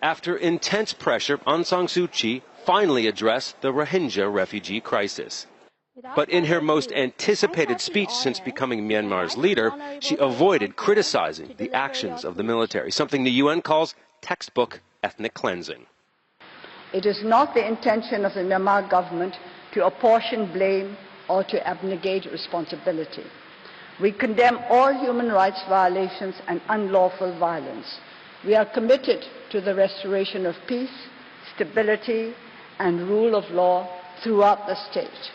After intense pressure, Aung San Suu Kyi finally addressed the Rohingya refugee crisis. But in her most anticipated speech since becoming Myanmar's leader, she avoided criticizing the actions of the military, something the UN calls textbook ethnic cleansing. It is not the intention of the Myanmar government to apportion blame or to abnegate responsibility. We condemn all human rights violations and unlawful violence. We are committed to the restoration of peace, stability, and rule of law throughout the state.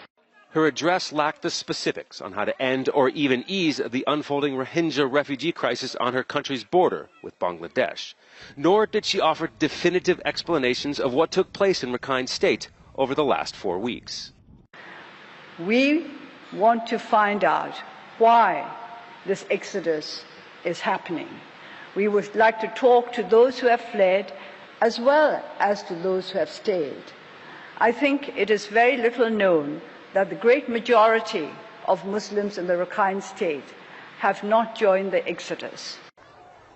Her address lacked the specifics on how to end or even ease the unfolding Rohingya refugee crisis on her country's border with Bangladesh. Nor did she offer definitive explanations of what took place in Rakhine State over the last 4 weeks. We want to find out why this exodus is happening. We would like to talk to those who have fled as well as to those who have stayed. I think it is very little known that the great majority of Muslims in the Rakhine State have not joined the exodus.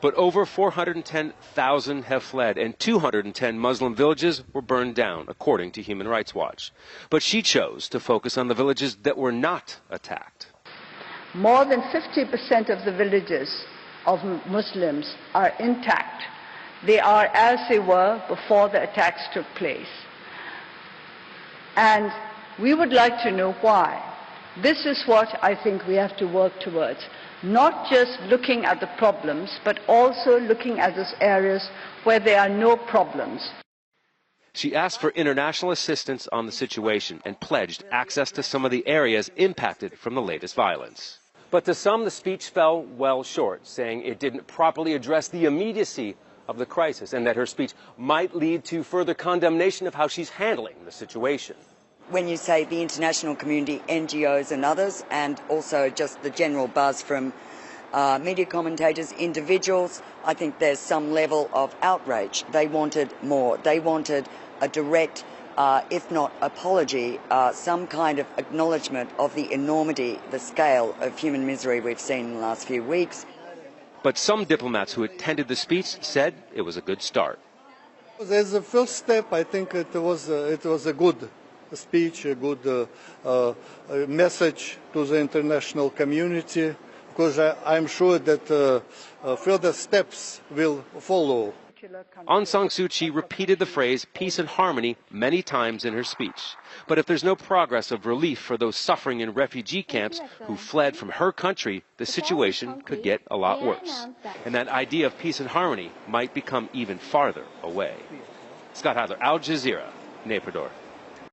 But over 410,000 have fled, and 210 Muslim villages were burned down, according to Human Rights Watch. But she chose to focus on the villages that were not attacked. More than 50% of the villages of Muslims are intact. They are as they were before the attacks took place. And we would like to know why. This is what I think we have to work towards. Not just looking at the problems, but also looking at those areas where there are no problems. She asked for international assistance on the situation and pledged access to some of the areas impacted from the latest violence. But to some, the speech fell well short, saying it didn't properly address the immediacy of the crisis and that her speech might lead to further condemnation of how she's handling the situation. When you say the international community, NGOs and others, and also just the general buzz from media commentators, individuals, I think there's some level of outrage. They wanted more. They wanted a direct, if not apology, some kind of acknowledgement of the enormity, the scale of human misery we've seen in the last few weeks. But some diplomats who attended the speech said it was a good start. As a first step, I think it was a good speech, a good message to the international community, because I'm sure that further steps will follow. Aung San Suu Kyi repeated the phrase peace and harmony many times in her speech. But if there's no progress of relief for those suffering in refugee camps who fled from her country, the situation could get a lot worse. And that idea of peace and harmony might become even farther away. Scott Hadler, Al Jazeera, Naypyidaw.